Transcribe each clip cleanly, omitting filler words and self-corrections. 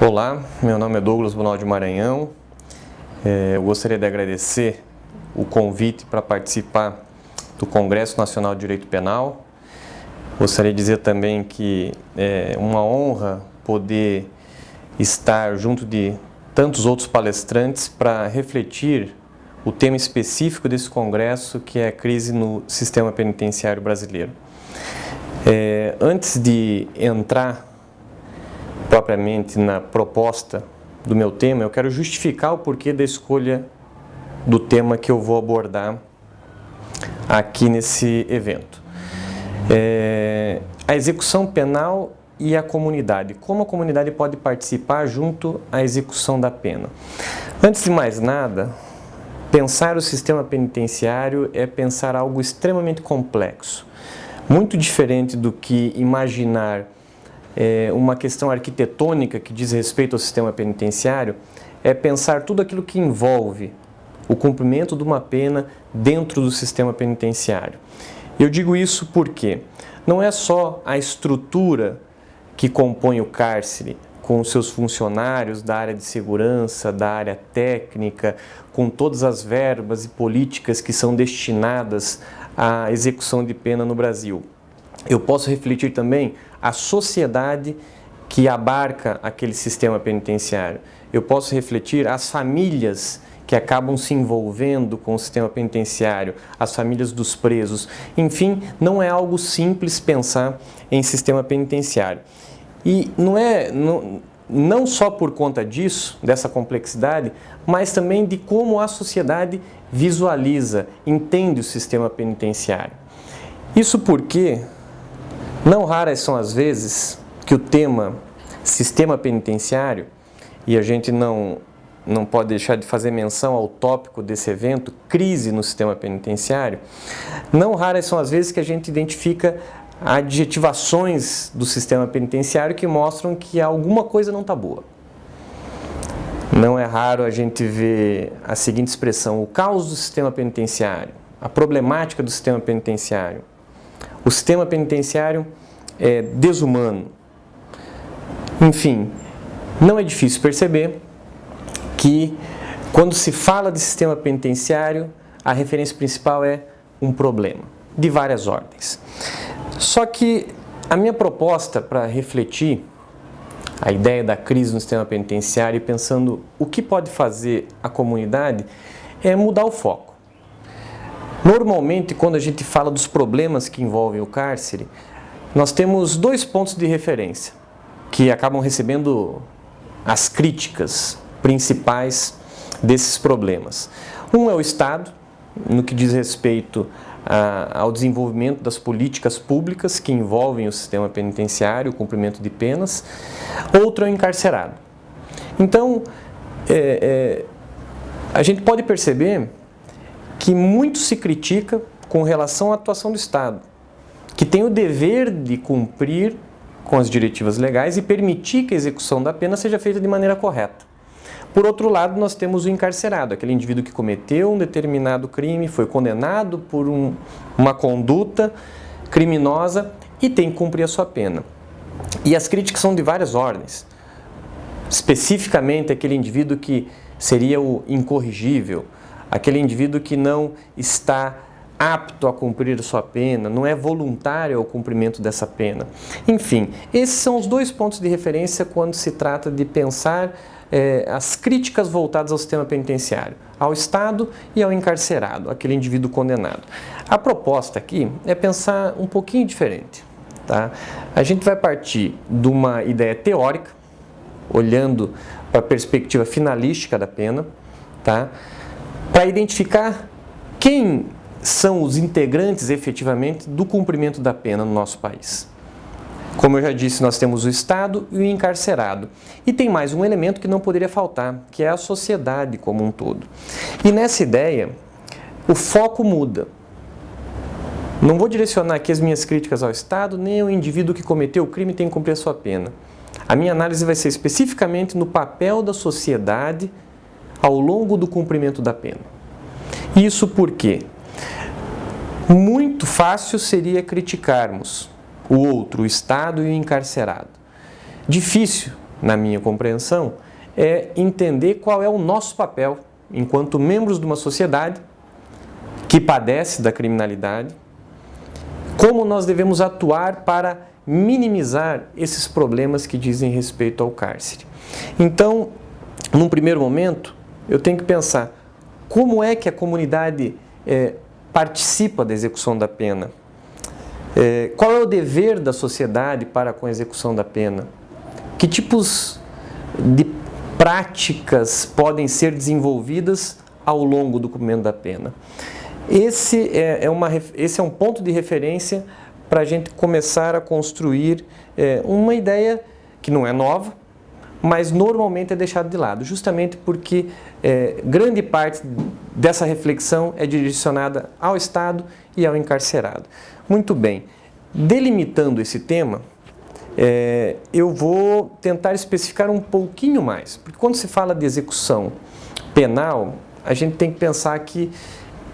Olá, meu nome é Douglas Bonaldi Maranhão. Eu gostaria de agradecer o convite para participar do Congresso Nacional de Direito Penal. Gostaria de dizer também que é uma honra poder estar junto de tantos outros palestrantes para refletir o tema específico desse congresso, que é a crise no sistema penitenciário brasileiro. Antes de entrar propriamente na proposta do meu tema, eu quero justificar o porquê da escolha do tema que eu vou abordar aqui nesse evento. A execução penal e a comunidade. Como a comunidade pode participar junto à execução da pena? Antes de mais nada, pensar o sistema penitenciário é pensar algo extremamente complexo. Muito diferente do que imaginar uma questão arquitetônica que diz respeito ao sistema penitenciário, é pensar tudo aquilo que envolve o cumprimento de uma pena dentro do sistema penitenciário. Eu digo isso porque não é só a estrutura que compõe o cárcere, com os seus funcionários da área de segurança, da área técnica, com todas as verbas e políticas que são destinadas à execução de pena no Brasil. Eu posso refletir também a sociedade que abarca aquele sistema penitenciário. Eu posso refletir as famílias que acabam se envolvendo com o sistema penitenciário, as famílias dos presos. Enfim, não é algo simples pensar em sistema penitenciário. E não só por conta disso, dessa complexidade, mas também de como a sociedade visualiza, entende o sistema penitenciário. Isso porque não raras são as vezes que o tema sistema penitenciário, e a gente não pode deixar de fazer menção ao tópico desse evento, crise no sistema penitenciário, não raras são as vezes que a gente identifica adjetivações do sistema penitenciário que mostram que alguma coisa não está boa. Não é raro a gente ver a seguinte expressão: o caos do sistema penitenciário, a problemática do sistema penitenciário. O sistema penitenciário é desumano. Enfim, não é difícil perceber que quando se fala de sistema penitenciário, a referência principal é um problema, de várias ordens. Só que a minha proposta para refletir a ideia da crise no sistema penitenciário e pensando o que pode fazer a comunidade é mudar o foco. Normalmente, quando a gente fala dos problemas que envolvem o cárcere, nós temos dois pontos de referência que acabam recebendo as críticas principais desses problemas. Um é o Estado, no que diz respeito ao desenvolvimento das políticas públicas que envolvem o sistema penitenciário, o cumprimento de penas. Outro é o encarcerado. Então, a gente pode perceber que muito se critica com relação à atuação do Estado, que tem o dever de cumprir com as diretivas legais e permitir que a execução da pena seja feita de maneira correta. Por outro lado, nós temos o encarcerado, aquele indivíduo que cometeu um determinado crime, foi condenado por uma conduta criminosa e tem que cumprir a sua pena. E as críticas são de várias ordens. Especificamente, aquele indivíduo que seria o incorrigível, aquele indivíduo que não está apto a cumprir a sua pena, não é voluntário ao cumprimento dessa pena. Enfim, esses são os dois pontos de referência quando se trata de pensar as críticas voltadas ao sistema penitenciário, ao Estado e ao encarcerado, aquele indivíduo condenado. A proposta aqui é pensar um pouquinho diferente. Tá? A gente vai partir de uma ideia teórica, olhando para a perspectiva finalística da pena, tá? Para identificar quem são os integrantes efetivamente do cumprimento da pena no nosso país. Como eu já disse, nós temos o Estado e o encarcerado. E tem mais um elemento que não poderia faltar, que é a sociedade como um todo. E nessa ideia, o foco muda. Não vou direcionar aqui as minhas críticas ao Estado, nem ao indivíduo que cometeu o crime e tem que cumprir a sua pena. A minha análise vai ser especificamente no papel da sociedade ao longo do cumprimento da pena. Isso porque muito fácil seria criticarmos o outro, o Estado e o encarcerado. Difícil na minha compreensão, é entender qual é o nosso papel enquanto membros de uma sociedade que padece da criminalidade, como nós devemos atuar para minimizar esses problemas que dizem respeito ao cárcere. Então, num primeiro momento, eu tenho que pensar como é que a comunidade participa da execução da pena. Qual é o dever da sociedade para com a execução da pena? Que tipos de práticas podem ser desenvolvidas ao longo do cumprimento da pena? Esse é um ponto de referência para a gente começar a construir uma ideia que não é nova, mas normalmente é deixada de lado, justamente porque grande parte dessa reflexão é direcionada ao Estado e ao encarcerado. Muito bem, delimitando esse tema, eu vou tentar especificar um pouquinho mais, porque quando se fala de execução penal, a gente tem que pensar que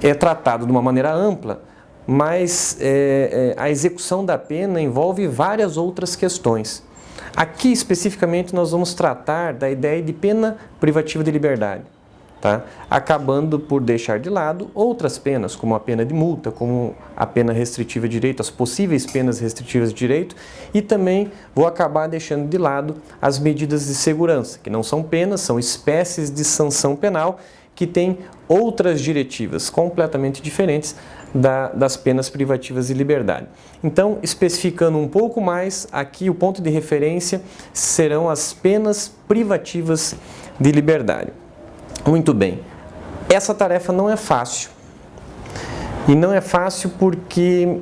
é tratado de uma maneira ampla, mas a execução da pena envolve várias outras questões. Aqui, especificamente, nós vamos tratar da ideia de pena privativa de liberdade, tá? Acabando por deixar de lado outras penas, como a pena de multa, como a pena restritiva de direito, as possíveis penas restritivas de direito, e também vou acabar deixando de lado as medidas de segurança, que não são penas, são espécies de sanção penal, que têm outras diretivas completamente diferentes das penas privativas de liberdade. Então, especificando um pouco mais, aqui o ponto de referência serão as penas privativas de liberdade. Muito bem, essa tarefa não é fácil. E não é fácil porque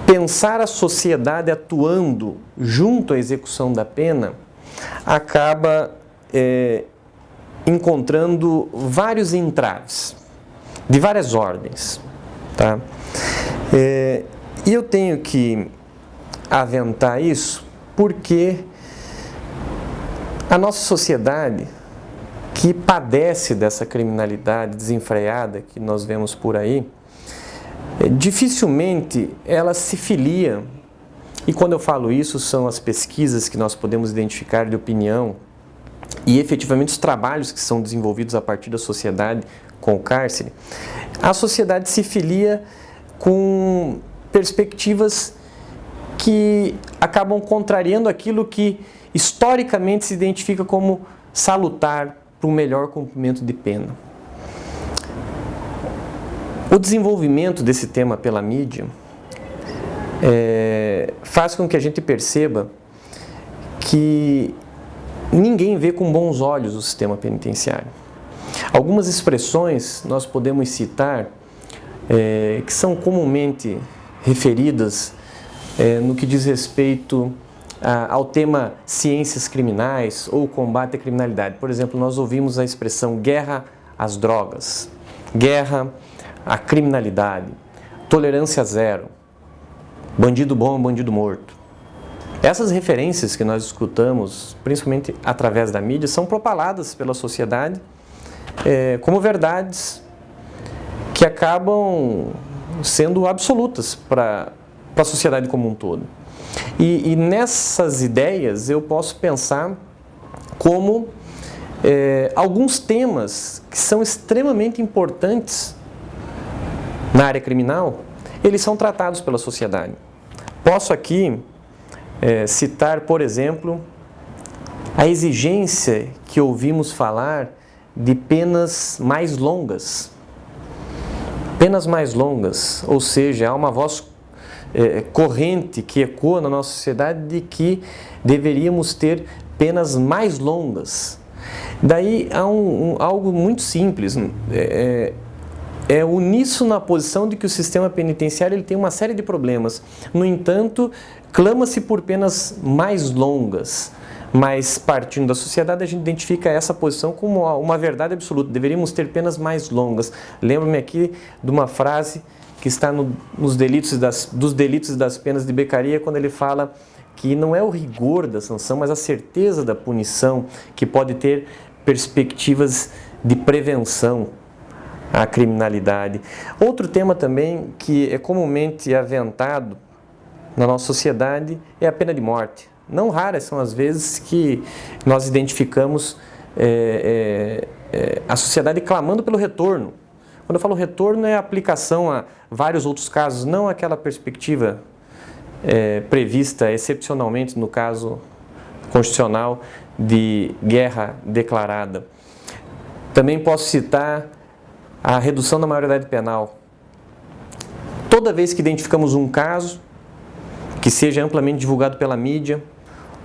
pensar a sociedade atuando junto à execução da pena acaba encontrando vários entraves, de várias ordens. Tá? E eu tenho que aventar isso porque a nossa sociedade, que padece dessa criminalidade desenfreada que nós vemos por aí, dificilmente ela se filia, e quando eu falo isso são as pesquisas que nós podemos identificar de opinião e efetivamente os trabalhos que são desenvolvidos a partir da sociedade com o cárcere, a sociedade se filia com perspectivas que acabam contrariando aquilo que historicamente se identifica como salutar para um melhor cumprimento de pena. O desenvolvimento desse tema pela mídia faz com que a gente perceba que ninguém vê com bons olhos o sistema penitenciário. Algumas expressões nós podemos citar que são comumente referidas no que diz respeito ao tema ciências criminais ou combate à criminalidade. Por exemplo, nós ouvimos a expressão guerra às drogas, guerra à criminalidade, tolerância zero, bandido bom, bandido morto. Essas referências que nós escutamos, principalmente através da mídia, são propaladas pela sociedade como verdades que acabam sendo absolutas para a sociedade como um todo. E nessas ideias eu posso pensar como alguns temas que são extremamente importantes na área criminal, eles são tratados pela sociedade. Posso aqui citar, por exemplo, a exigência que ouvimos falar de penas mais longas. Penas mais longas, ou seja, há uma voz corrente que ecoa na nossa sociedade de que deveríamos ter penas mais longas. Daí há algo muito simples, uníssono na posição de que o sistema penitenciário ele tem uma série de problemas. No entanto, clama-se por penas mais longas, mas partindo da sociedade a gente identifica essa posição como uma verdade absoluta. Deveríamos ter penas mais longas. Lembro-me aqui de uma frase que está dos delitos e das penas de Beccaria, quando ele fala que não é o rigor da sanção, mas a certeza da punição que pode ter perspectivas de prevenção à criminalidade. Outro tema também que é comumente aventado na nossa sociedade é a pena de morte. não raras são as vezes que nós identificamos a sociedade clamando pelo retorno. Quando eu falo retorno, é aplicação a vários outros casos, não aquela perspectiva prevista excepcionalmente no caso constitucional de guerra declarada. Também posso citar a redução da maioridade penal. Toda vez que identificamos um caso que seja amplamente divulgado pela mídia,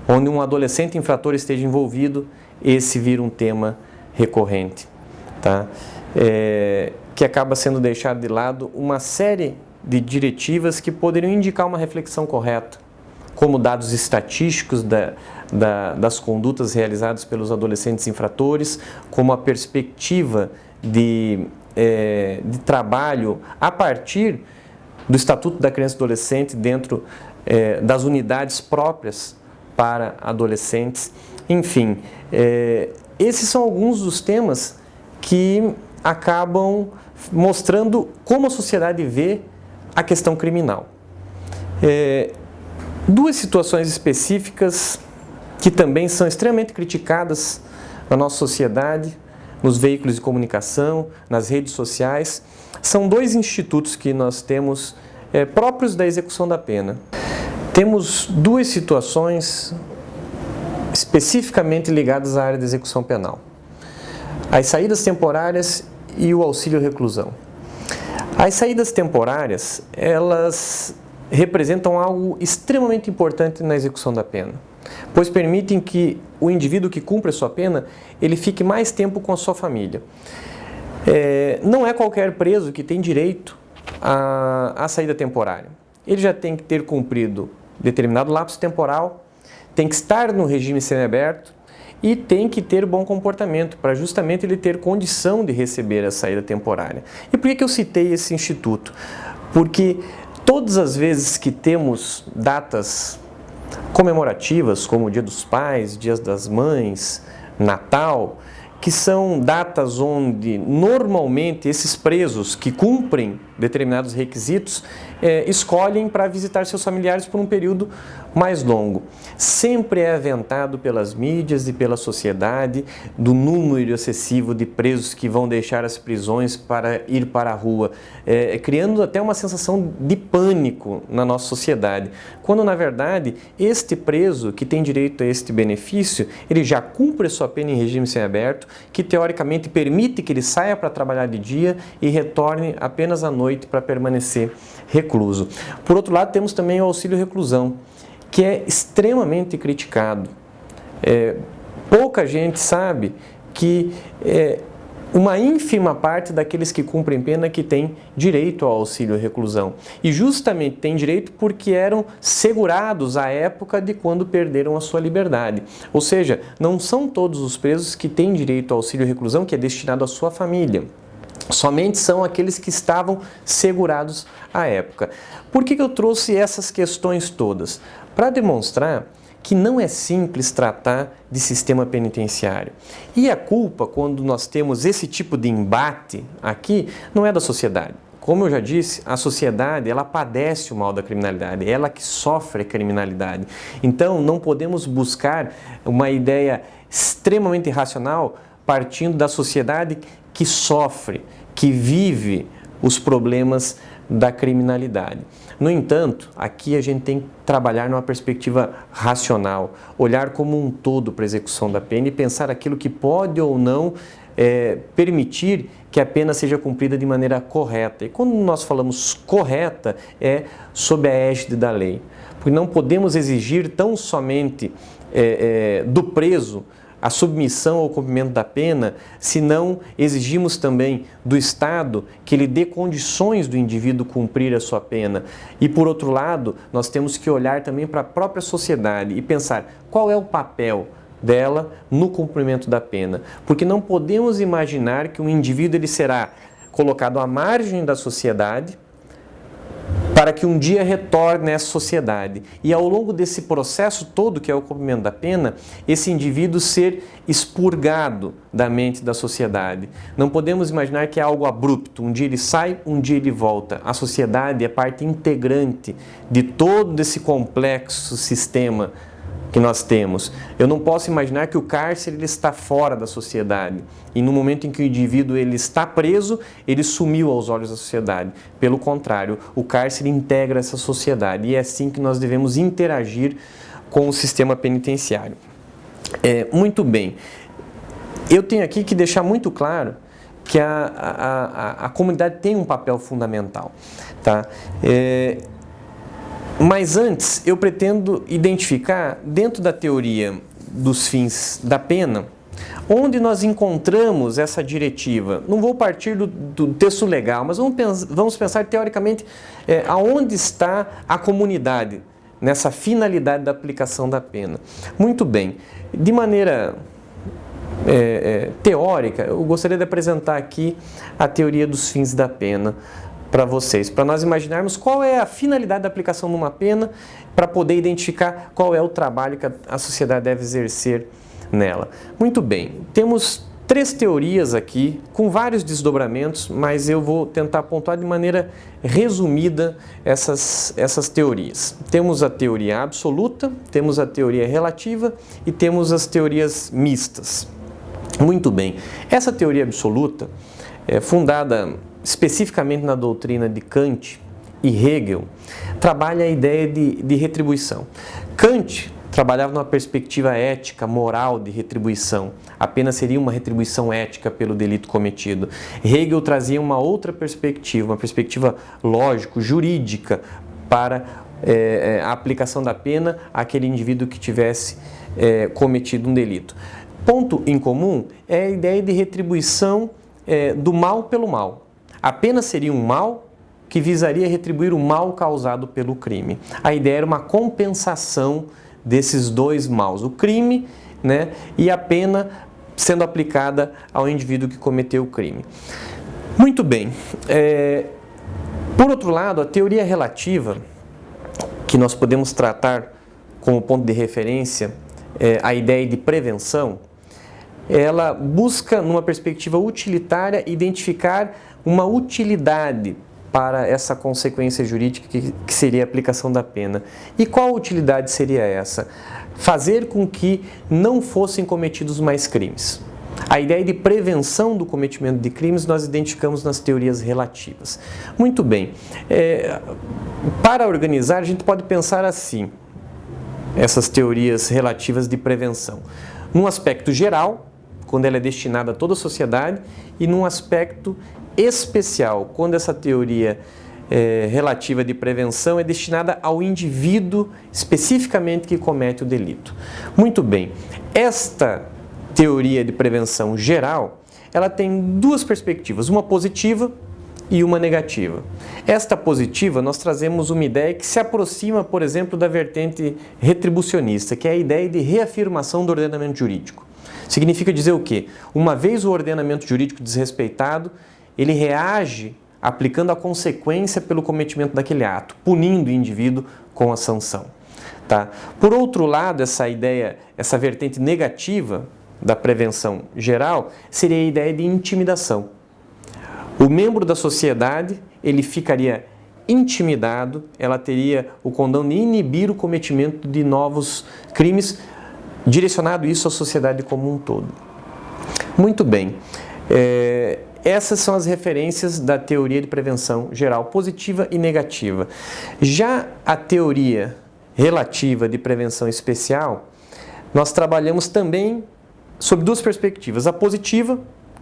onde um adolescente infrator esteja envolvido, esse vira um tema recorrente, tá? Que acaba sendo deixado de lado uma série de diretivas que poderiam indicar uma reflexão correta, como dados estatísticos das condutas realizadas pelos adolescentes infratores, como a perspectiva de trabalho a partir do Estatuto da Criança e do Adolescente dentro das unidades próprias para adolescentes. Enfim, esses são alguns dos temas que acabam mostrando como a sociedade vê a questão criminal. Duas situações específicas que também são extremamente criticadas na nossa sociedade, nos veículos de comunicação, nas redes sociais, são dois institutos que nós temos próprios da execução da pena. Temos duas situações especificamente ligadas à área da execução penal: as saídas temporárias e o auxílio reclusão. As saídas temporárias, elas representam algo extremamente importante na execução da pena, pois permitem que o indivíduo que cumpre a sua pena, ele fique mais tempo com a sua família. Não é qualquer preso que tem direito à saída temporária. Ele já tem que ter cumprido determinado lapso temporal, tem que estar no regime semiaberto e tem que ter bom comportamento para justamente ele ter condição de receber a saída temporária. E por que eu citei esse instituto? Porque todas as vezes que temos datas comemorativas, como o Dia dos Pais, Dias das Mães, Natal, que são datas onde normalmente esses presos que cumprem determinados requisitos escolhem para visitar seus familiares por um período mais longo. Sempre é aventado pelas mídias e pela sociedade do número excessivo de presos que vão deixar as prisões para ir para a rua, criando até uma sensação de pânico na nossa sociedade, quando na verdade este preso que tem direito a este benefício, ele já cumpre sua pena em regime semiaberto, que teoricamente permite que ele saia para trabalhar de dia e retorne apenas à noite para permanecer recluso. Por outro lado, temos também o auxílio reclusão, que é extremamente criticado. Pouca gente sabe que uma ínfima parte daqueles que cumprem pena que tem direito ao auxílio reclusão. E justamente tem direito porque eram segurados à época de quando perderam a sua liberdade. Ou seja, não são todos os presos que têm direito ao auxílio reclusão, que é destinado à sua família. Somente são aqueles que estavam segurados à época. Por que eu trouxe essas questões todas? Para demonstrar que não é simples tratar de sistema penitenciário. E a culpa, quando nós temos esse tipo de embate aqui, não é da sociedade. Como eu já disse, a sociedade, ela padece o mal da criminalidade, ela que sofre a criminalidade. Então, não podemos buscar uma ideia extremamente racional partindo da sociedade que sofre, que vive os problemas da criminalidade. No entanto, aqui a gente tem que trabalhar numa perspectiva racional, olhar como um todo para a execução da pena e pensar aquilo que pode ou não permitir que a pena seja cumprida de maneira correta. E quando nós falamos correta, é sob a égide da lei. Porque não podemos exigir tão somente do preso a submissão ao cumprimento da pena, se não exigimos também do Estado que ele dê condições do indivíduo cumprir a sua pena. E, por outro lado, nós temos que olhar também para a própria sociedade e pensar qual é o papel dela no cumprimento da pena. Porque não podemos imaginar que um indivíduo ele será colocado à margem da sociedade para que um dia retorne à sociedade. E ao longo desse processo todo, que é o cumprimento da pena, esse indivíduo ser expurgado da mente da sociedade. Não podemos imaginar que é algo abrupto. Um dia ele sai, um dia ele volta. A sociedade é parte integrante de todo esse complexo sistema que nós temos. Eu não posso imaginar que o cárcere ele está fora da sociedade e no momento em que o indivíduo ele está preso, ele sumiu aos olhos da sociedade. Pelo contrário, o cárcere integra essa sociedade e é assim que nós devemos interagir com o sistema penitenciário. Muito bem. Eu tenho aqui que deixar muito claro que a comunidade tem um papel fundamental, tá? Mas antes, eu pretendo identificar, dentro da teoria dos fins da pena, onde nós encontramos essa diretiva. Não vou partir do texto legal, mas vamos pensar teoricamente aonde está a comunidade nessa finalidade da aplicação da pena. Muito bem, de maneira teórica, eu gostaria de apresentar aqui a teoria dos fins da pena para vocês, para nós imaginarmos qual é a finalidade da aplicação de uma pena, para poder identificar qual é o trabalho que a sociedade deve exercer nela. Muito bem, temos 3 teorias aqui, com vários desdobramentos, mas eu vou tentar pontuar de maneira resumida essas teorias. Temos a teoria absoluta, temos a teoria relativa e temos as teorias mistas. Muito bem, essa teoria absoluta é fundada especificamente na doutrina de Kant e Hegel, trabalha a ideia de retribuição. Kant trabalhava numa perspectiva ética, moral de retribuição. A pena seria uma retribuição ética pelo delito cometido. Hegel trazia uma outra perspectiva, uma perspectiva lógico-jurídica para a aplicação da pena àquele indivíduo que tivesse cometido um delito. Ponto em comum é a ideia de retribuição do mal pelo mal. A pena seria um mal que visaria retribuir o mal causado pelo crime. A ideia era uma compensação desses dois maus, o crime, né, e a pena sendo aplicada ao indivíduo que cometeu o crime. Muito bem. Por outro lado, a teoria relativa, que nós podemos tratar como ponto de referência a ideia de prevenção, ela busca, numa perspectiva utilitária, identificar uma utilidade para essa consequência jurídica que seria a aplicação da pena. E qual utilidade seria essa? Fazer com que não fossem cometidos mais crimes. A ideia de prevenção do cometimento de crimes nós identificamos nas teorias relativas. Muito bem. Para organizar, a gente pode pensar assim, essas teorias relativas de prevenção. Num aspecto geral, quando ela é destinada a toda a sociedade, e num aspecto especial, quando essa teoria relativa de prevenção é destinada ao indivíduo especificamente que comete o delito. Muito bem, esta teoria de prevenção geral, ela tem 2 perspectivas, uma positiva e uma negativa. Esta positiva, nós trazemos uma ideia que se aproxima, por exemplo, da vertente retribucionista, que é a ideia de reafirmação do ordenamento jurídico. Significa dizer o quê? Uma vez o ordenamento jurídico desrespeitado, ele reage aplicando a consequência pelo cometimento daquele ato, punindo o indivíduo com a sanção. Tá? Por outro lado, essa ideia, essa vertente negativa da prevenção geral, seria a ideia de intimidação. O membro da sociedade, ele ficaria intimidado, ela teria o condão de inibir o cometimento de novos crimes, direcionado isso à sociedade como um todo. Muito bem. Essas são as referências da teoria de prevenção geral, positiva e negativa. Já a teoria relativa de prevenção especial, nós trabalhamos também sob 2 perspectivas. A positiva,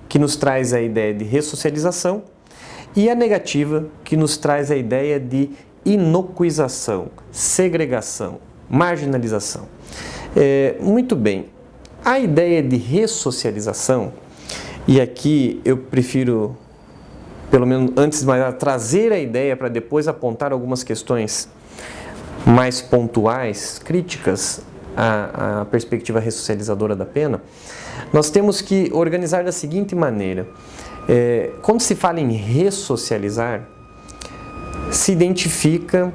que nos traz a ideia de ressocialização, e a negativa, que nos traz a ideia de inocuização, segregação, marginalização. Muito bem. A ideia de ressocialização, e aqui eu prefiro, pelo menos antes de mais nada, trazer a ideia para depois apontar algumas questões mais pontuais, críticas à perspectiva ressocializadora da pena, nós temos que organizar da seguinte maneira. Quando se fala em ressocializar, se identifica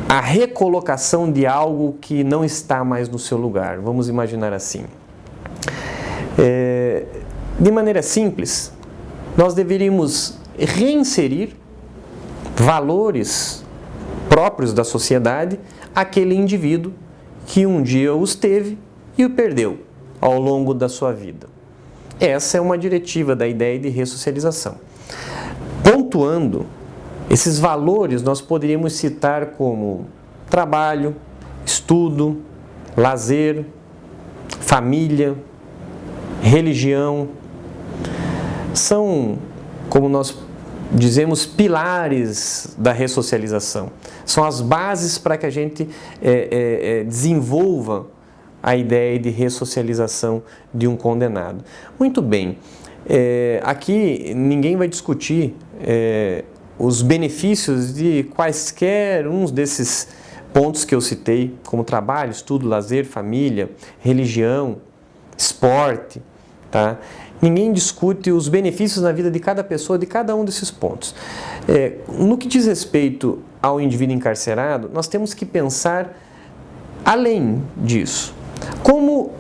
a recolocação de algo que não está mais no seu lugar. Vamos imaginar assim. De maneira simples, nós deveríamos reinserir valores próprios da sociedade aquele indivíduo que um dia os teve e o perdeu ao longo da sua vida. Essa é uma diretiva da ideia de ressocialização. Pontuando, esses valores nós poderíamos citar como trabalho, estudo, lazer, família, religião. São, como nós dizemos, pilares da ressocialização. São as bases para que a gente desenvolva a ideia de ressocialização de um condenado. Muito bem, aqui ninguém vai discutir os benefícios de quaisquer uns desses pontos que eu citei, como trabalho, estudo, lazer, família, religião, esporte, tá? Ninguém discute os benefícios na vida de cada pessoa, de cada um desses pontos. No que diz respeito ao indivíduo encarcerado, nós temos que pensar além disso. Como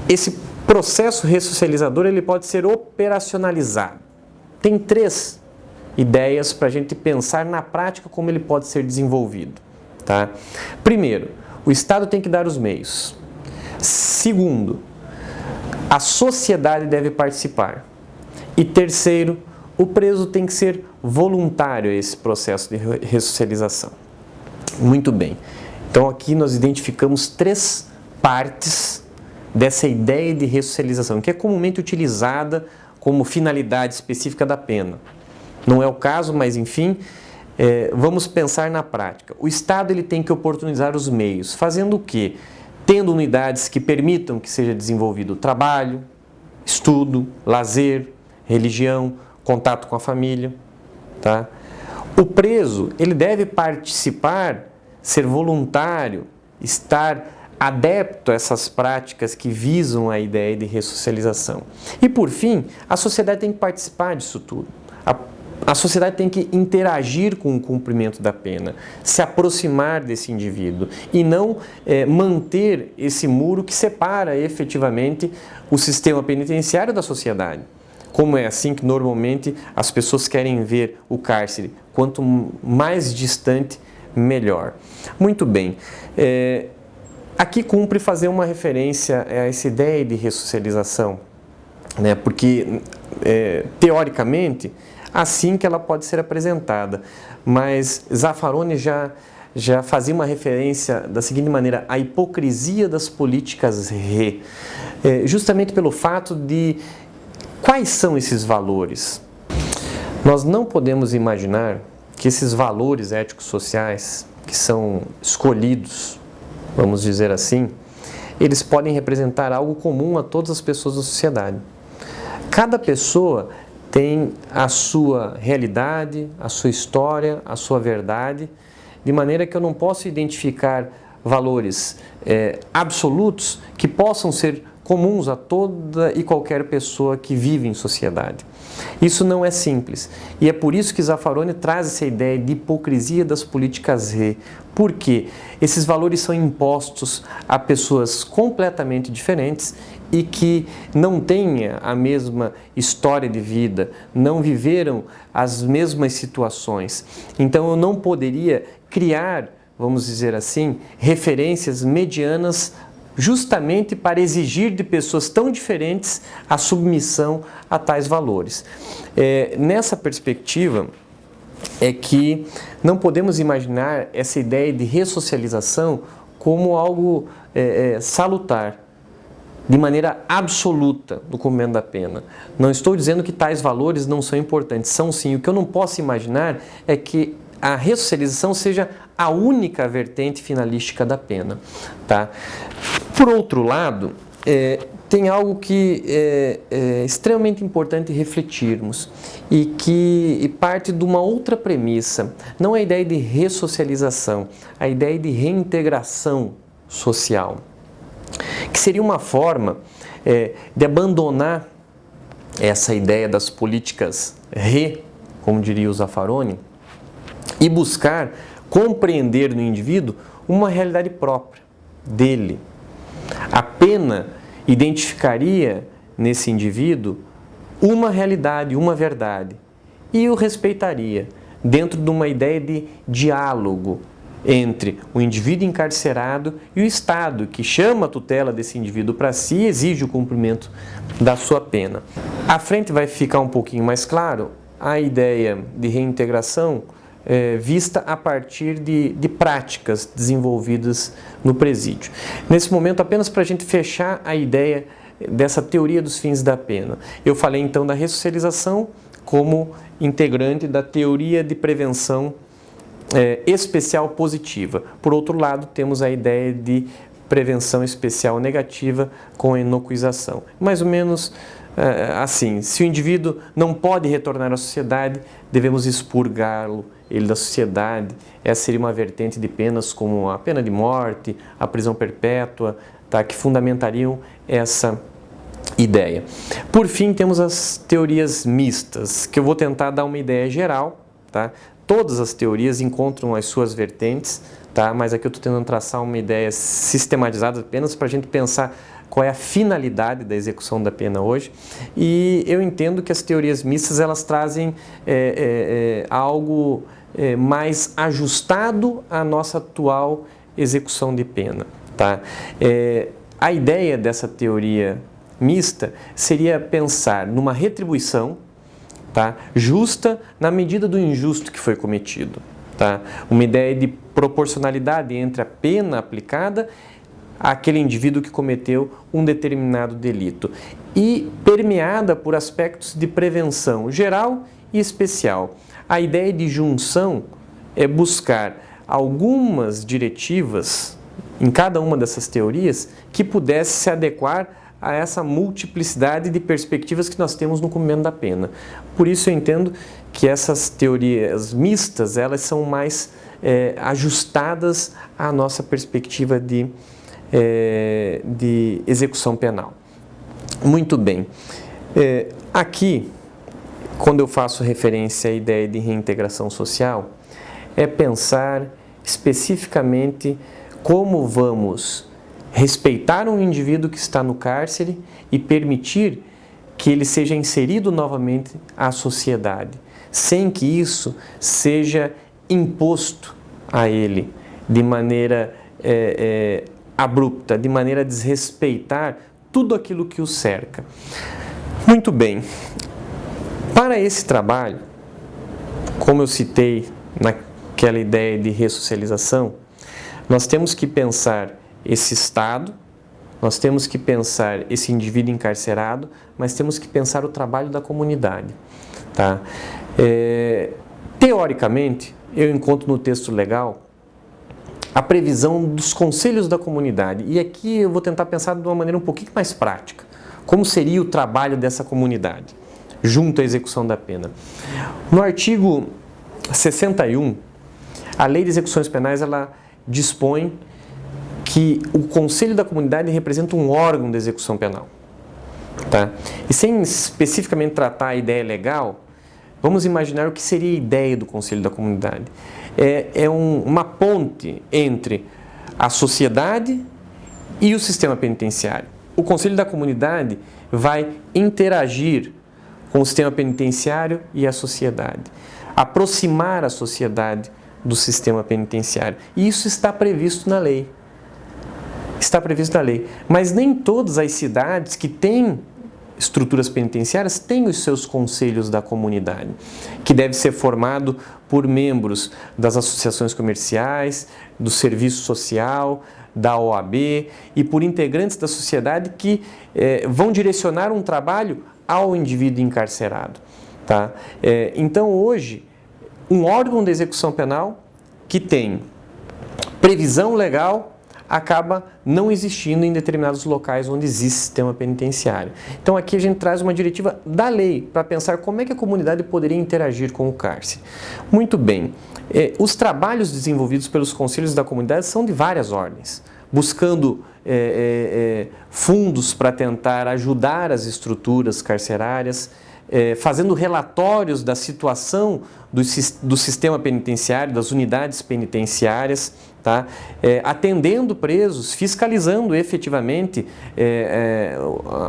esse processo ressocializador ele pode ser operacionalizado? Tem 3 ideias para a gente pensar na prática como ele pode ser desenvolvido. Tá? Primeiro, o Estado tem que dar os meios. Segundo, a sociedade deve participar. E terceiro, o preso tem que ser voluntário a esse processo de ressocialização. Muito bem. Então aqui nós identificamos 3 partes dessa ideia de ressocialização, que é comumente utilizada como finalidade específica da pena. Não é o caso, mas enfim, vamos pensar na prática. O Estado ele tem que oportunizar os meios, fazendo o quê? Tendo unidades que permitam que seja desenvolvido trabalho, estudo, lazer, religião, contato com a família. Tá? O preso ele deve participar, ser voluntário, estar adepto a essas práticas que visam a ideia de ressocialização. E por fim, a sociedade tem que participar disso tudo. A sociedade tem que interagir com o cumprimento da pena, se aproximar desse indivíduo e não manter esse muro que separa efetivamente o sistema penitenciário da sociedade. Como é assim que normalmente as pessoas querem ver o cárcere, quanto mais distante, melhor. Muito bem. Aqui cumpre fazer uma referência a essa ideia de ressocialização, né? Porque, teoricamente, assim que ela pode ser apresentada. Mas Zaffaroni já fazia uma referência da seguinte maneira: a hipocrisia das políticas justamente pelo fato de quais são esses valores. Nós não podemos imaginar que esses valores éticos sociais que são escolhidos, vamos dizer assim, eles podem representar algo comum a todas as pessoas da sociedade. Cada pessoa tem a sua realidade, a sua história, a sua verdade, de maneira que eu não posso identificar valores absolutos que possam ser comuns a toda e qualquer pessoa que vive em sociedade. Isso não é simples e é por isso que Zaffaroni traz essa ideia de hipocrisia das políticas porque esses valores são impostos a pessoas completamente diferentes e que não têm a mesma história de vida, não viveram as mesmas situações. Então eu não poderia criar, vamos dizer assim, referências medianas justamente para exigir de pessoas tão diferentes a submissão a tais valores. Nessa perspectiva é que não podemos imaginar essa ideia de ressocialização como algo salutar, de maneira absoluta no cumprimento da pena. Não estou dizendo que tais valores não são importantes, são sim. O que eu não posso imaginar é que a ressocialização seja a única vertente finalística da pena. Tá? Por outro lado, tem algo que é extremamente importante refletirmos e que parte de uma outra premissa. Não a ideia de ressocialização, a ideia de reintegração social, que seria uma forma de abandonar essa ideia das políticas como diria o Zaffaroni, e buscar compreender no indivíduo uma realidade própria dele. A pena identificaria nesse indivíduo uma realidade, uma verdade, e o respeitaria dentro de uma ideia de diálogo entre o indivíduo encarcerado e o Estado, que chama a tutela desse indivíduo para si e exige o cumprimento da sua pena. À frente vai ficar um pouquinho mais claro a ideia de reintegração vista a partir de práticas desenvolvidas no presídio. Nesse momento, apenas para a gente fechar a ideia dessa teoria dos fins da pena, eu falei então da ressocialização como integrante da teoria de prevenção especial positiva. Por outro lado, temos a ideia de prevenção especial negativa com a inocuização. Mais ou menos assim, se o indivíduo não pode retornar à sociedade, devemos expurgá-lo ele da sociedade. Essa seria uma vertente de penas como a pena de morte, a prisão perpétua, tá, que fundamentariam essa ideia. Por fim, temos as teorias mistas, que eu vou tentar dar uma ideia geral, tá? Todas as teorias encontram as suas vertentes, tá? Mas aqui eu estou tentando traçar uma ideia sistematizada apenas para a gente pensar qual é a finalidade da execução da pena hoje. E eu entendo que as teorias mistas elas trazem algo mais ajustado à nossa atual execução de pena, tá? A ideia dessa teoria mista seria pensar numa retribuição, tá, justa na medida do injusto que foi cometido, tá? Uma ideia de proporcionalidade entre a pena aplicada àquele indivíduo que cometeu um determinado delito e permeada por aspectos de prevenção geral e especial. A ideia de junção é buscar algumas diretivas em cada uma dessas teorias que pudesse se adequar a essa multiplicidade de perspectivas que nós temos no cumprimento da pena. Por isso eu entendo que essas teorias mistas, elas são mais ajustadas à nossa perspectiva de execução penal. Muito bem. Aqui, quando eu faço referência à ideia de reintegração social, é pensar especificamente como vamos respeitar um indivíduo que está no cárcere e permitir que ele seja inserido novamente à sociedade, sem que isso seja imposto a ele de maneira abrupta, de maneira a desrespeitar tudo aquilo que o cerca. Muito bem. Para esse trabalho, como eu citei naquela ideia de ressocialização, nós temos que pensar esse Estado, nós temos que pensar esse indivíduo encarcerado, mas temos que pensar o trabalho da comunidade, tá? Teoricamente, eu encontro no texto legal a previsão dos conselhos da comunidade, e aqui eu vou tentar pensar de uma maneira um pouquinho mais prática. Como seria o trabalho dessa comunidade, junto à execução da pena? No artigo 61, a Lei de Execuções Penais, ela dispõe que o Conselho da Comunidade representa um órgão de execução penal, tá? E sem especificamente tratar a ideia legal, vamos imaginar o que seria a ideia do Conselho da Comunidade. Uma ponte entre a sociedade e o sistema penitenciário. O Conselho da Comunidade vai interagir com o sistema penitenciário e a sociedade, aproximar a sociedade do sistema penitenciário. E isso está previsto na lei. Está previsto na lei. Mas nem todas as cidades que têm estruturas penitenciárias têm os seus conselhos da comunidade, que deve ser formado por membros das associações comerciais, do serviço social, da OAB e por integrantes da sociedade que vão direcionar um trabalho ao indivíduo encarcerado, tá? Então, hoje, um órgão de execução penal que tem previsão legal acaba não existindo em determinados locais onde existe sistema penitenciário. Então aqui a gente traz uma diretiva da lei para pensar como é que a comunidade poderia interagir com o cárcere. Muito bem, os trabalhos desenvolvidos pelos conselhos da comunidade são de várias ordens, buscando fundos para tentar ajudar as estruturas carcerárias, fazendo relatórios da situação do sistema penitenciário, das unidades penitenciárias, tá? Atendendo presos, fiscalizando efetivamente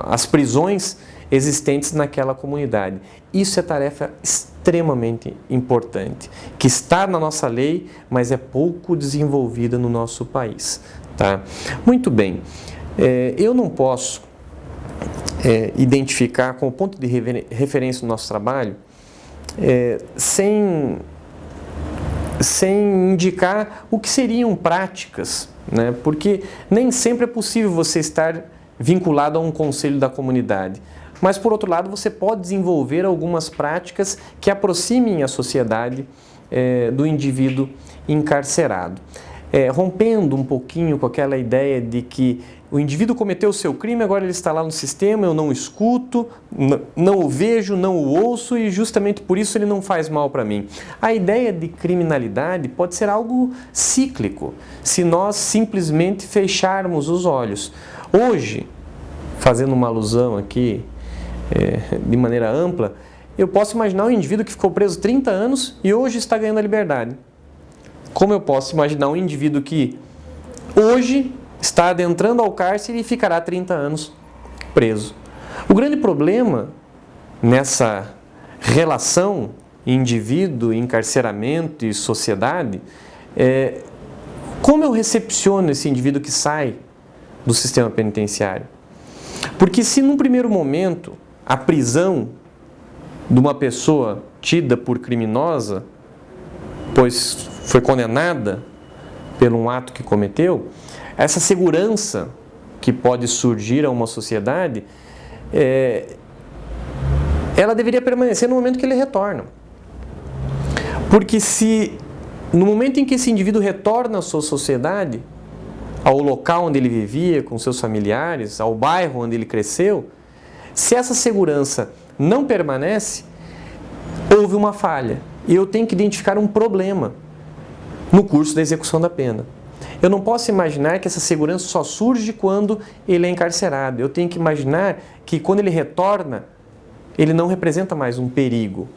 as prisões existentes naquela comunidade. Isso é tarefa extremamente importante, que está na nossa lei, mas é pouco desenvolvida no nosso país. Tá? Muito bem, eu não posso identificar como ponto de referência do nosso trabalho sem indicar o que seriam práticas, né? Porque nem sempre é possível você estar vinculado a um conselho da comunidade. Mas, por outro lado, você pode desenvolver algumas práticas que aproximem a sociedade do indivíduo encarcerado. Rompendo um pouquinho com aquela ideia de que o indivíduo cometeu o seu crime, agora ele está lá no sistema, eu não o escuto, não o vejo, não o ouço e justamente por isso ele não faz mal para mim. A ideia de criminalidade pode ser algo cíclico, se nós simplesmente fecharmos os olhos. Hoje, fazendo uma alusão aqui de maneira ampla, eu posso imaginar um indivíduo que ficou preso 30 anos e hoje está ganhando a liberdade. Como eu posso imaginar um indivíduo que hoje está adentrando ao cárcere e ficará 30 anos preso. O grande problema nessa relação indivíduo, encarceramento e sociedade é como eu recepciono esse indivíduo que sai do sistema penitenciário. Porque se num primeiro momento a prisão de uma pessoa tida por criminosa, pois foi condenada por um ato que cometeu, essa segurança que pode surgir a uma sociedade, ela deveria permanecer no momento que ele retorna. Porque se no momento em que esse indivíduo retorna à sua sociedade, ao local onde ele vivia, com seus familiares, ao bairro onde ele cresceu, se essa segurança não permanece, houve uma falha. E eu tenho que identificar um problema no curso da execução da pena. Eu não posso imaginar que essa segurança só surge quando ele é encarcerado. Eu tenho que imaginar que quando ele retorna, ele não representa mais um perigo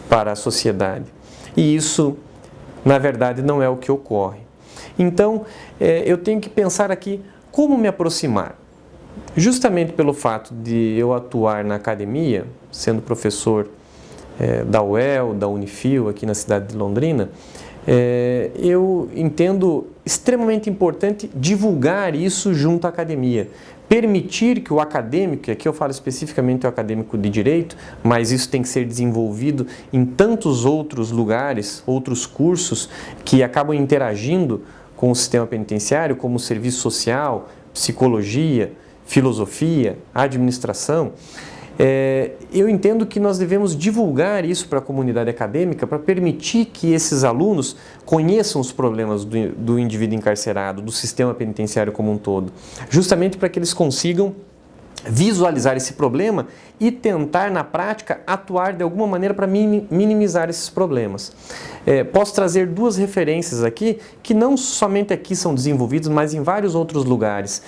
para a sociedade. E isso, na verdade, não é o que ocorre. Então, eu tenho que pensar aqui como me aproximar. Justamente pelo fato de eu atuar na academia, sendo professor da UEL, da Unifil, aqui na cidade de Londrina, eu entendo extremamente importante divulgar isso junto à academia. Permitir que o acadêmico, e aqui eu falo especificamente o acadêmico de direito, mas isso tem que ser desenvolvido em tantos outros lugares, outros cursos que acabam interagindo com o sistema penitenciário, como o serviço social, psicologia, filosofia, administração. Eu entendo que nós devemos divulgar isso para a comunidade acadêmica para permitir que esses alunos conheçam os problemas do indivíduo encarcerado, do sistema penitenciário como um todo, justamente para que eles consigam visualizar esse problema e tentar, na prática, atuar de alguma maneira para minimizar esses problemas. Posso trazer duas referências aqui, que não somente aqui são desenvolvidas, mas em vários outros lugares.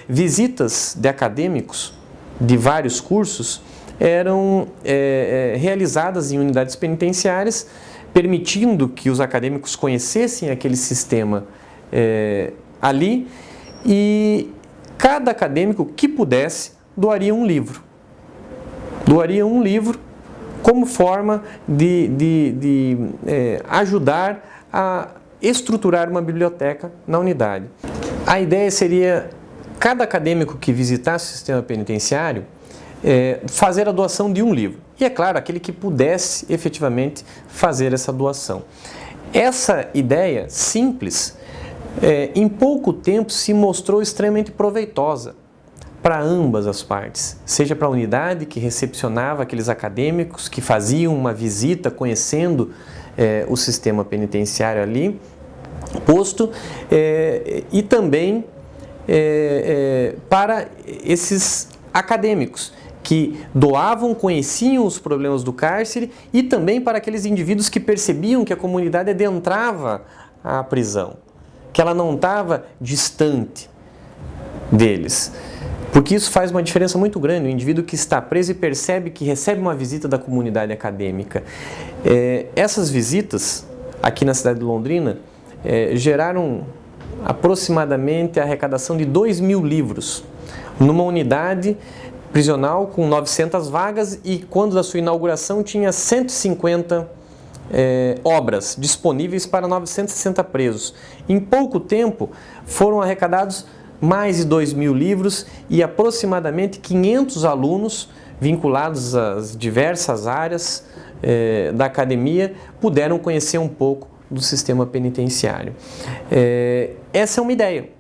Visitas de acadêmicos de vários cursos eram realizadas em unidades penitenciárias, permitindo que os acadêmicos conhecessem aquele sistema ali, e cada acadêmico que pudesse doaria um livro. Doaria um livro como forma de ajudar a estruturar uma biblioteca na unidade. A ideia seria cada acadêmico que visitasse o sistema penitenciário fazer a doação de um livro. E, é claro, aquele que pudesse efetivamente fazer essa doação. Essa ideia simples, em pouco tempo, se mostrou extremamente proveitosa para ambas as partes. Seja para a unidade que recepcionava aqueles acadêmicos que faziam uma visita conhecendo o sistema penitenciário ali posto, e também para esses acadêmicos que doavam, conheciam os problemas do cárcere, e também para aqueles indivíduos que percebiam que a comunidade adentrava a prisão, que ela não estava distante deles. Porque isso faz uma diferença muito grande. O indivíduo que está preso e percebe que recebe uma visita da comunidade acadêmica. Essas visitas, aqui na cidade de Londrina, geraram aproximadamente a arrecadação de 2.000 livros, numa unidade prisional com 900 vagas e quando da sua inauguração tinha 150 obras disponíveis para 960 presos. Em pouco tempo foram arrecadados mais de 2.000 livros e aproximadamente 500 alunos vinculados às diversas áreas da academia puderam conhecer um pouco do sistema penitenciário. Essa é uma ideia,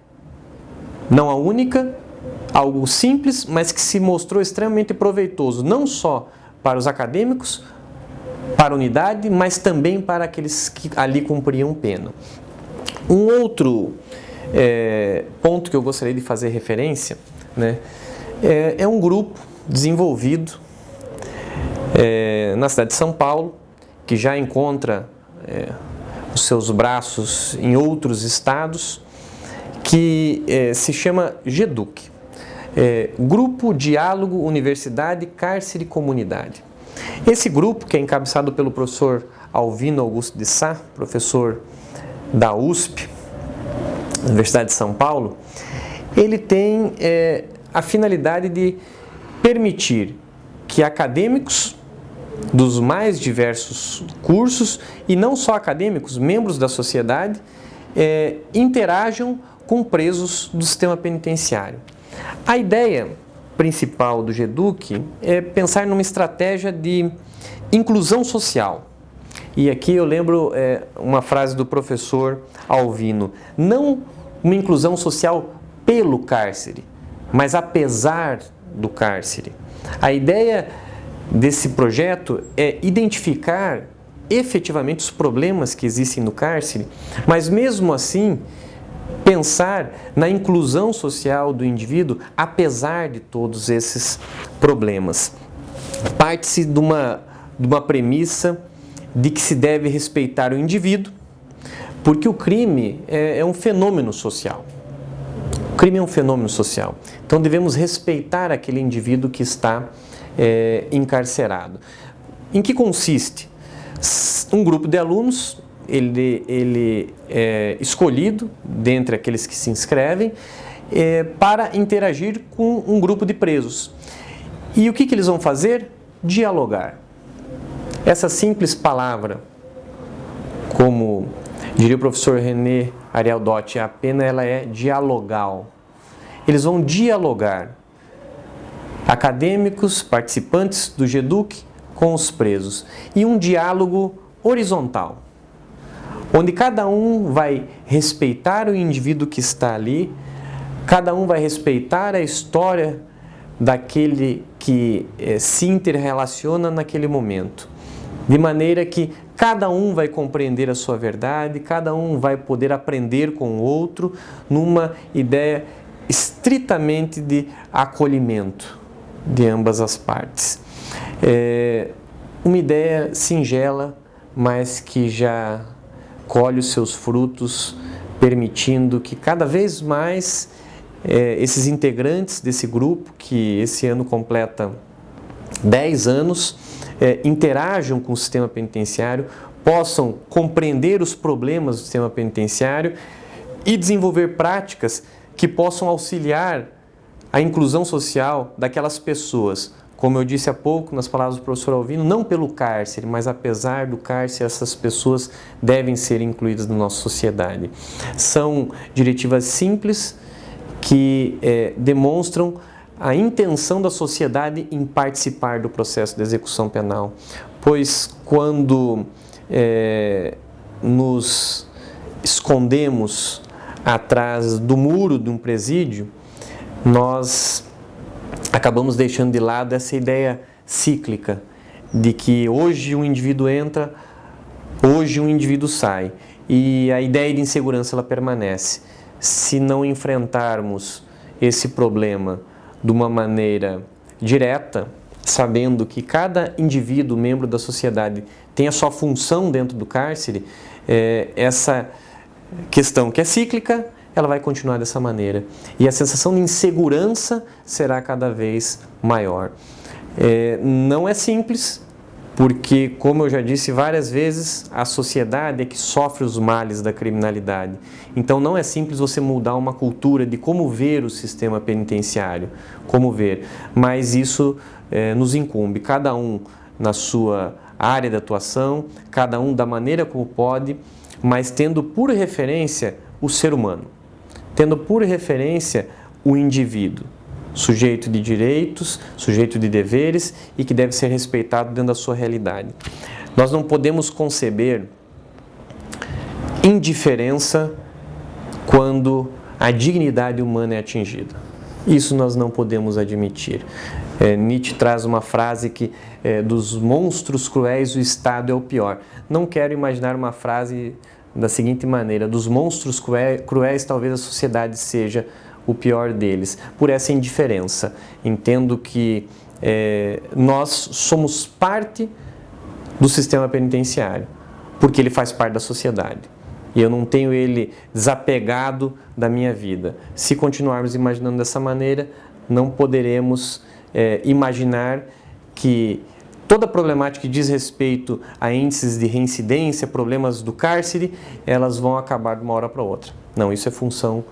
não a única, algo simples, mas que se mostrou extremamente proveitoso, não só para os acadêmicos, para a unidade, mas também para aqueles que ali cumpriam pena. Um outro ponto que eu gostaria de fazer referência, né, é um grupo desenvolvido na cidade de São Paulo, que já encontra os seus braços em outros estados, que se chama GEDUC, Grupo Diálogo Universidade Cárcere Comunidade. Esse grupo, que é encabeçado pelo professor Alvino Augusto de Sá, professor da USP, Universidade de São Paulo, ele tem a finalidade de permitir que acadêmicos dos mais diversos cursos, e não só acadêmicos, membros da sociedade, interajam com presos do sistema penitenciário. A ideia principal do GEDUC é pensar numa estratégia de inclusão social. E aqui eu lembro uma frase do professor Alvino: não uma inclusão social pelo cárcere, mas apesar do cárcere. A ideia desse projeto é identificar efetivamente os problemas que existem no cárcere, mas mesmo assim pensar na inclusão social do indivíduo apesar de todos esses problemas. Parte-se de uma premissa de que se deve respeitar o indivíduo, porque o crime é um fenômeno social. O crime é um fenômeno social. Então devemos respeitar aquele indivíduo que está encarcerado. Em que consiste? Um grupo de alunos, ele é escolhido dentre aqueles que se inscrevem para interagir com um grupo de presos. E o que eles vão fazer? Dialogar. Essa simples palavra, como diria o professor René Ariel Dotti, a pena ela é dialogal. Eles vão dialogar, acadêmicos, participantes do GEDUC com os presos, e um diálogo horizontal, onde cada um vai respeitar o indivíduo que está ali, cada um vai respeitar a história daquele que se interrelaciona naquele momento, de maneira que cada um vai compreender a sua verdade, cada um vai poder aprender com o outro numa ideia estritamente de acolhimento de ambas as partes. Uma ideia singela, mas que já colhe os seus frutos, permitindo que cada vez mais esses integrantes desse grupo, que esse ano completa 10 anos, interajam com o sistema penitenciário, possam compreender os problemas do sistema penitenciário e desenvolver práticas que possam auxiliar a inclusão social daquelas pessoas. Como eu disse há pouco, nas palavras do professor Alvino, não pelo cárcere, mas apesar do cárcere, essas pessoas devem ser incluídas na nossa sociedade. São diretivas simples que demonstram a intenção da sociedade em participar do processo de execução penal, pois quando nos escondemos atrás do muro de um presídio, nós acabamos deixando de lado essa ideia cíclica de que hoje um indivíduo entra, hoje um indivíduo sai, e a ideia de insegurança ela permanece. Se não enfrentarmos esse problema de uma maneira direta, sabendo que cada indivíduo, membro da sociedade, tem a sua função dentro do cárcere, essa questão que é cíclica, ela vai continuar dessa maneira. E a sensação de insegurança será cada vez maior. Não é simples, porque, como eu já disse várias vezes, a sociedade é que sofre os males da criminalidade. Então não é simples você mudar uma cultura de como ver o sistema penitenciário, como ver, mas isso nos incumbe, cada um na sua área de atuação, cada um da maneira como pode, mas tendo por referência o ser humano, tendo por referência o indivíduo, sujeito de direitos, sujeito de deveres e que deve ser respeitado dentro da sua realidade. Nós não podemos conceber indiferença quando a dignidade humana é atingida. Isso nós não podemos admitir. Nietzsche traz uma frase que dos monstros cruéis o Estado é o pior. Não quero imaginar uma frase da seguinte maneira: dos monstros cruéis talvez a sociedade seja o pior deles, por essa indiferença. Entendo que nós somos parte do sistema penitenciário, porque ele faz parte da sociedade. E eu não tenho ele desapegado da minha vida. Se continuarmos imaginando dessa maneira, não poderemos imaginar que toda a problemática que diz respeito a índices de reincidência, problemas do cárcere, elas vão acabar de uma hora para outra. Não, isso é função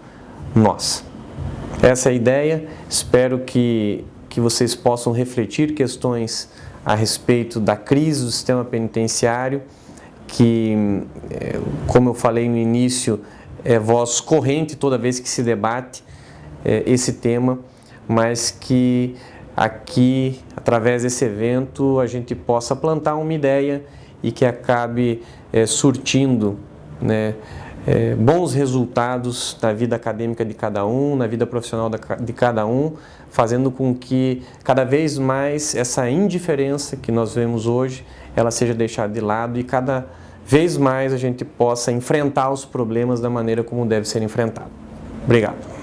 nossa. Essa é a ideia. Espero que vocês possam refletir questões a respeito da crise do sistema penitenciário, que, como eu falei no início, é voz corrente toda vez que se debate esse tema, mas que aqui, através desse evento, a gente possa plantar uma ideia e que acabe surtindo, né, bons resultados na vida acadêmica de cada um, na vida profissional de cada um, fazendo com que cada vez mais essa indiferença que nós vemos hoje, ela seja deixada de lado e cada vez mais a gente possa enfrentar os problemas da maneira como deve ser enfrentado. Obrigado.